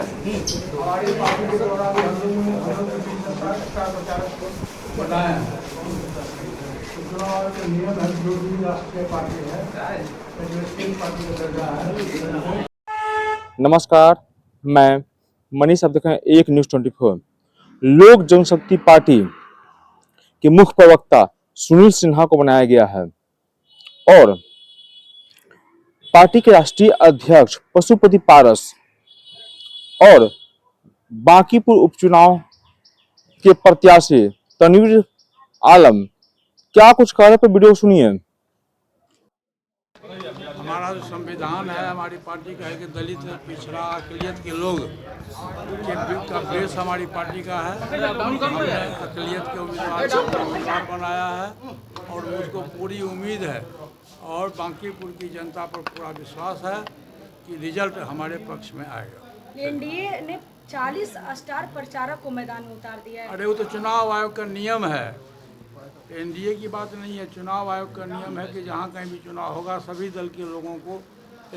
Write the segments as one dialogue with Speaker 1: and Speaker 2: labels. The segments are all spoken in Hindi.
Speaker 1: हमारी पार्टी के द्वारा भी हम लोगों ने स्टार प्रचारक को बनाया है। चुनाव आयोग के नियम है, जो भी राष्ट्रीय पार्टी है, पार्टी का दर्जा है।
Speaker 2: नमस्कार, मैं मनीष, आप देख रहे हैं एक न्यूज़ 24। लोक जनशक्ति पार्टी के मुख्य प्रवक्ता सुनील सिन्हा को बनाया गया है और पार्टी के राष्ट्रीय अध्यक्ष पशुपति पारस और बांकीपुर उपचुनाव के प्रत्याशी तनवीर आलम क्या कुछ कह रहे हैं, वीडियो सुनिए।
Speaker 1: हमारा जो संविधान है हमारी पार्टी का है कि दलित पिछड़ा अकलियत के लोग का बेस हमारी पार्टी का है। हमने अकलियत के उम्मीदवार बनाया है और मुझको पूरी उम्मीद है और बांकीपुर की जनता पर पूरा विश्वास है कि रिजल्ट हमारे पक्ष में आएगा।
Speaker 3: एनडीए ने 40 स्टार प्रचारक को मैदान में उतार दिया है।
Speaker 1: अरे वो तो चुनाव आयोग का नियम है, एनडीए की बात नहीं है। चुनाव आयोग का नियम है कि जहाँ कहीं भी चुनाव होगा सभी दल के लोगों को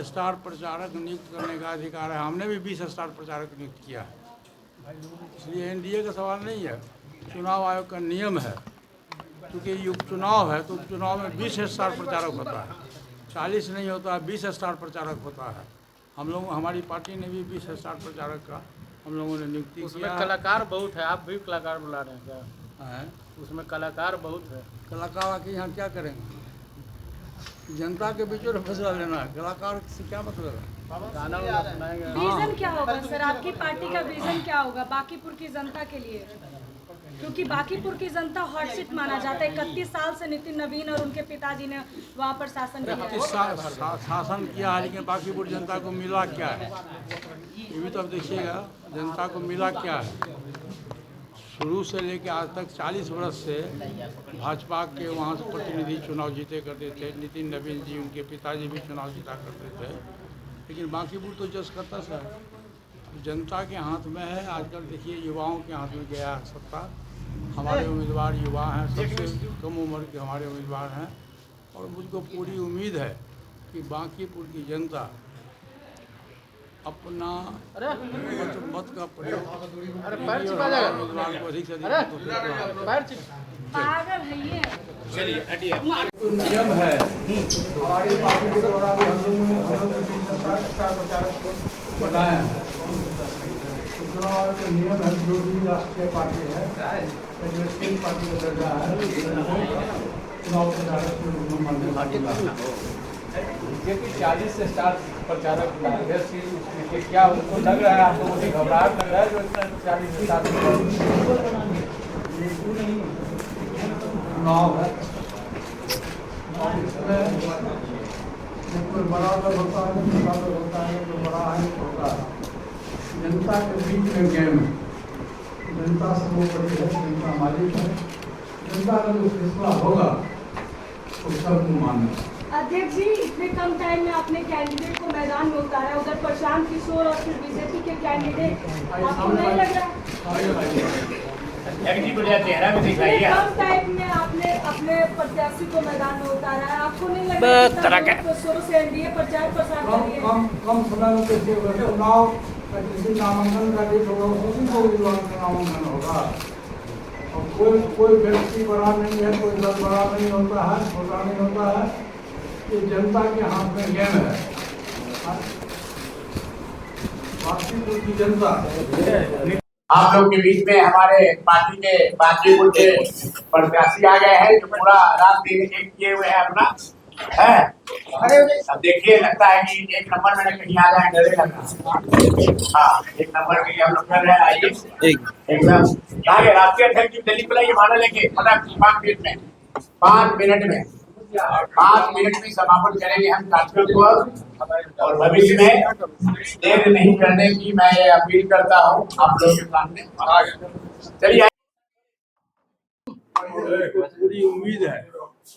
Speaker 1: स्टार प्रचारक नियुक्त करने का अधिकार है। हमने भी 20 स्टार प्रचारक नियुक्त किया है, इसलिए एनडीए का सवाल नहीं है, चुनाव आयोग का नियम है। क्योंकि ये उपचुनाव है तो उपचुनाव में 20 स्टार प्रचारक होता है, 40 नहीं होता है, 20 स्टार प्रचारक होता है। हम लोग हमारी पार्टी ने भी 20 स्टार प्रचारक का हम लोगों ने नियुक्ति किया।
Speaker 4: उसमें कलाकार बहुत है, आप भी कलाकार बुला रहे हैं क्या?
Speaker 1: है
Speaker 4: उसमें कलाकार बहुत है।
Speaker 1: कलाकार आके यहाँ क्या करेंगे? जनता के बीच में फैसला लेना है, कलाकार से क्या मतलब है?
Speaker 4: गाना सुनाएंगे।
Speaker 3: विजन क्या होगा सर, आपकी पार्टी का विजन क्या होगा बांकीपुर की जनता के लिए? क्योंकि बांकीपुर की जनता हॉट सीट माना जाता है। 31 साल से नितिन नवीन और उनके पिताजी ने वहाँ पर शासन किया है।
Speaker 1: शासन किया है, लेकिन बांकीपुर जनता को मिला क्या है ये भी तो अब देखिएगा। जनता को मिला क्या है? शुरू से लेकर आज तक 40 वर्ष से भाजपा के वहाँ से प्रतिनिधि चुनाव जीते करते थे। नितिन नवीन जी, उनके पिताजी भी चुनाव जीता करते थे, लेकिन बांकीपुर तो जस करता सा जनता के हाथ में है। आजकल देखिए युवाओं के हाथ में गया सत्ता। हमारे उम्मीदवार युवा हैं, सबसे कम उम्र के हमारे उम्मीदवार हैं और मुझको पूरी उम्मीद है कि बांकीपुर की जनता अपना मत का प्रयोग उम्मीदवार को अधिक से अधिक
Speaker 3: पागल है ये।
Speaker 1: तो नियम है, हमारी पार्टी के द्वारा भी हम लोगों ने स्टार प्रचारक को बनाया है। चुनाव आयोग के नियम है, जो भी राष्ट्रीय पार्टी है, पार्टी का दर्जा है। चुनाव प्रचारक
Speaker 4: देखिए 40 से स्टार प्रचारक क्या उनको लग रहा है, आपको मुझे घबराहट लग रहा है जो इतना 40 स्टार
Speaker 1: चुनाव है, कोई बड़ा दल होता है, छोटा दल होता है, जो बड़ा है छोटा है। जनता के बीच में गेम है, जनता सर्वोपरि है, जनता मालिक है। जनता का जो फैसला होगा वो सबको मानना।
Speaker 3: अध्यक्ष जी, इतने कम टाइम में आपने कैंडिडेट को मैदान में उतारा, उधर प्रशांत किशोर और फिर बीजेपी के कैंडिडेट, आपको नहीं लग रहा
Speaker 4: चेहरा भी दिखाइए।
Speaker 3: कम टाइम में आपने अपने प्रत्याशी को मैदान में उतारा है, आपको नहीं लग रहा शुरू से एनडीए प्रचार प्रसार कर रही है?
Speaker 1: कम समय में कैसे चुनाव किसी नामांकन का डेट होगा, उसी को नामांकन होगा। और कोई व्यक्ति बड़ा नहीं है, कोई दल बड़ा नहीं होता है, छोटा नहीं होता है। ये जनता के हाथ में गेम है। बांकीपुर की जनता
Speaker 5: आप लोग के बीच में हमारे पार्टी के बांकीपुर के प्रत्याशी आ गए हैं जो पूरा रात दिन एक किए हुए हैं अपना है। अब देखिए लगता है कि एक नंबर में कहीं आ जाए, डरे लग रहा। हाँ, एक नंबर के लिए हम लोग कर रहे हैं। आइए एकदम आगे राष्ट्रीय अध्यक्ष जी दिल्ली बुलाइए, माना लेके 5 मिनट में 5 मिनट में समापन करेंगे हम कार्यक्रम को। और भविष्य में देर नहीं करने की मैं अपील करता हूँ आप लोगों के सामने। चलिए,
Speaker 1: पूरी उम्मीद है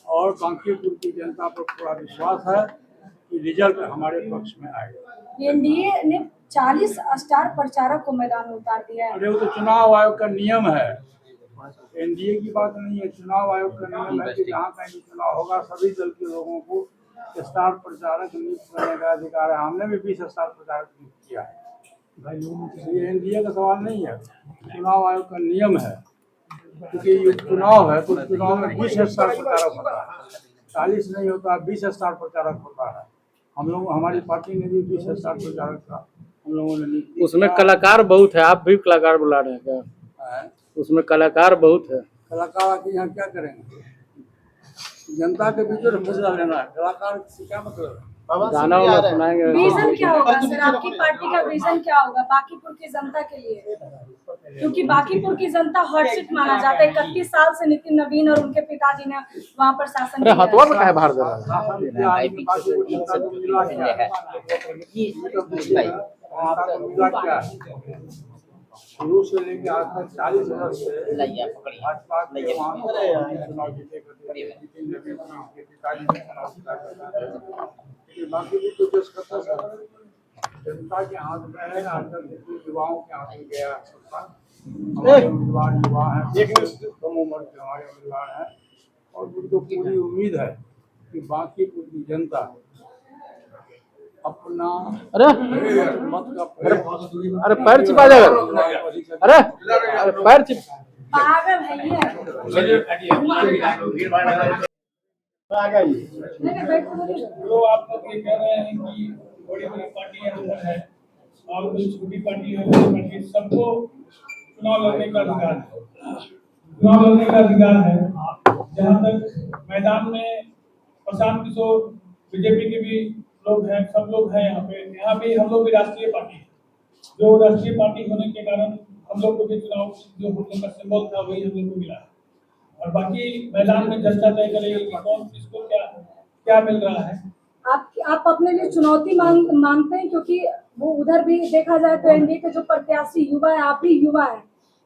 Speaker 1: और बांकीपुर की जनता पर पूरा विश्वास है कि रिजल्ट हमारे पक्ष में आएगा।
Speaker 3: एनडीए ने 40 स्टार प्रचारक को मैदान में उतार दिया है।
Speaker 1: अरे वो तो चुनाव आयोग का नियम है, एनडीए की बात नहीं है। चुनाव आयोग का नियम है कि जहाँ कहीं भी चुनाव होगा सभी दल के लोगों को स्टार प्रचारक नियुक्त करने का अधिकार है। हमने भी 20 स्टार प्रचारक नियुक्त किया है, ये एनडीए का सवाल नहीं है, चुनाव आयोग का नियम है। क्योंकि ये चुनाव है तो चुनाव में 20 स्टार प्रचारक होता है, 40 नहीं होता, 20 स्टार प्रचारक होता है। हम लोग, हमारी पार्टी ने भी 20 स्टार प्रचारक का हम लोगों ने नियुक्ति
Speaker 4: उसमें
Speaker 1: किया।
Speaker 4: कलाकार बहुत है, आप भी कलाकार बुला रहे हैं क्या?
Speaker 1: है।
Speaker 4: उसमें कलाकार बहुत है।
Speaker 1: कलाकार आके यहाँ क्या करेंगे? जनता के बीच में फैसला लेना है, कलाकार से क्या मतलब है?
Speaker 4: गाना वाना सुनाएंगे।
Speaker 3: विजन क्या होगा सर, आपकी पार्टी का विजन क्या होगा बांकीपुर की जनता के लिए? क्योंकि बांकीपुर की जनता हॉट सीट माना जाता है। 31 साल से नितिन नवीन और उनके पिताजी ने वहाँ पर शासन
Speaker 4: अरे
Speaker 3: किया
Speaker 4: हथवा
Speaker 3: है।
Speaker 4: में काहे भार दे रहा है?
Speaker 1: शासन किया है, बांकीपुर जनता को मिला क्या है? जनता को मिला क्या है? शुरू से लेकर आज तक 40 वर्ष से भाजपा के वहाँ चुनाव जीते करते थे, नितिन नवीन के पिताजी ने चुनाव जीता करते थे। बाकी भी तो देश करता था, जनता के हाथ में है। आज तक युवाओं के हाथ में गया सत्ता। हमारे उम्मीदवार युवा हैं, कम उम्र के हमारे उम्मीदवार हैं, और मुझको पूरी उम्मीद है कि बांकीपुर की जनता अपना
Speaker 4: अरे
Speaker 1: मत का
Speaker 4: अरे पैर चिपा जाएगा। अरे पैर चिप
Speaker 3: पागल है ये। नहीं, बैठ तो नहीं।
Speaker 6: जो आप लोग ये कह रहे हैं कि बड़ी बड़ी पार्टियां जो है और जो छोटी पार्टी है पार्टी सबको चुनाव लड़ने का अधिकार है। चुनाव लड़ने का अधिकार है। जहाँ तक मैदान में प्रशांत किशोर, बीजेपी के भी लोग हैं, सब लोग हैं यहाँ पे। यहाँ भी हम लोग भी राष्ट्रीय पार्टी है। जो राष्ट्रीय पार्टी होने के कारण हम लोग को भी चुनाव जो हम लोग का सिंबल था वही हम लोग को मिला है। और बाकी मैदान में जनता तय करेगी कि कौन किसको क्या क्या मिल रहा है।
Speaker 3: आप अपने लिए चुनौती मानते हैं? क्योंकि वो उधर भी देखा जाए तो एनडीए के जो प्रत्याशी युवा है, आप भी युवा है,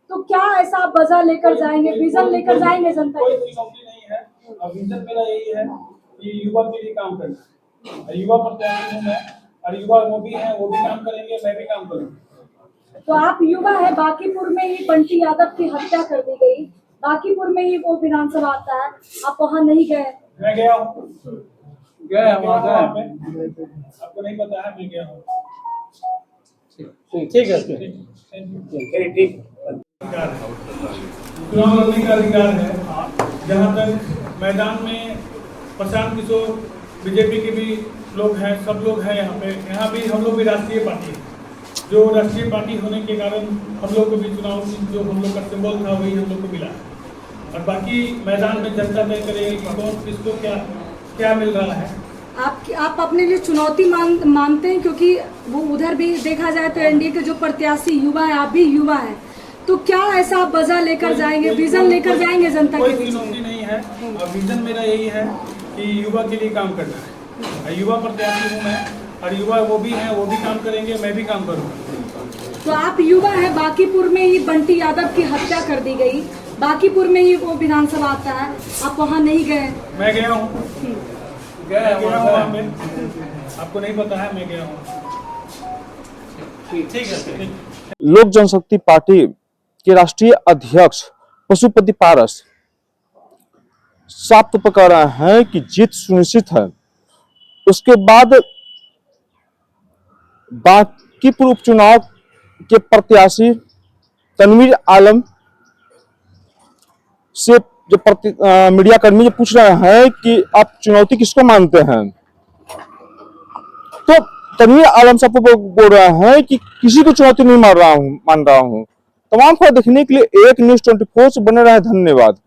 Speaker 3: तो क्या ऐसा आप वजह लेकर जाएंगे, विजन लेकर जाएंगे जनता
Speaker 6: कोई
Speaker 3: के?
Speaker 6: चुनौती नहीं है। और विजन मेरा यही है कि युवा के लिए काम करना है। युवा प्रत्याशी हूँ मैं, और युवा वो भी हैं, वो भी काम करेंगे, मैं भी काम करूँगा।
Speaker 3: तो आप युवा है, बांकीपुर में ही बंटी यादव की हत्या कर दी गई, बांकीपुर में ही वो विधानसभा आता है, आप वहाँ नहीं गए?
Speaker 6: मैं गया हूँ,
Speaker 1: गए
Speaker 6: वहाँ
Speaker 1: वहाँ
Speaker 6: पे आपको नहीं पता है, मैं गया हूँ।
Speaker 4: ठीक है।
Speaker 5: ठीक।
Speaker 6: चुनाव लड़ने का अधिकार है। जहाँ तक मैदान में प्रशांत किशोर, बीजेपी के भी लोग हैं, सब लोग हैं यहाँ पे। यहाँ भी हम लोग भी राष्ट्रीय पार्टी है। जो राष्ट्रीय पार्टी होने के कारण हम लोग को भी चुनाव जो हम लोग का सिंबल था वही हम लोग को मिला है। और बाकी मैदान में जनता तय करेगी कि कौन किसको क्या क्या मिल रहा है।
Speaker 3: आप अपने लिए चुनौती मानते हैं? क्योंकि वो उधर भी देखा जाए तो एनडीए के जो प्रत्याशी युवा है, आप भी युवा है, तो क्या ऐसा आप वजह लेकर जाएंगे, विजन लेकर जाएंगे जनता के
Speaker 6: कोई
Speaker 3: बीच?
Speaker 6: चुनौती नहीं है। और विजन मेरा यही है कि युवा के लिए काम करना है। युवा प्रत्याशी हूँ मैं, और युवा वो भी हैं, वो भी काम करेंगे, मैं भी काम करूँगा।
Speaker 3: तो आप युवा है, बांकीपुर में ही बंटी यादव की हत्या कर दी गई, बांकीपुर में ही वो विधानसभा आता है, आप वहाँ नहीं गए?
Speaker 6: मैं गया हूँ,
Speaker 1: गए
Speaker 6: वहाँ पे। आपको नहीं पता है, मैं गया हूँ। ठीक है।
Speaker 2: लोक जनशक्ति पार्टी के राष्ट्रीय अध्यक्ष पशुपति पारस साफ तौर पर कह रहे हैं कि जीत सुनिश्चित है। उसके बाद बांकीपुर उपचुनाव के प्रत्याशी तनवीर आलम से जो मीडिया कर्मी जो पूछ रहे हैं कि आप चुनौती किसको मानते हैं, तो तनवीर आलम साहब बोल रहे हैं कि किसी को चुनौती नहीं मान रहा हूं। तमाम खबर देखने के लिए एक न्यूज़ 24 से बने रहे। धन्यवाद।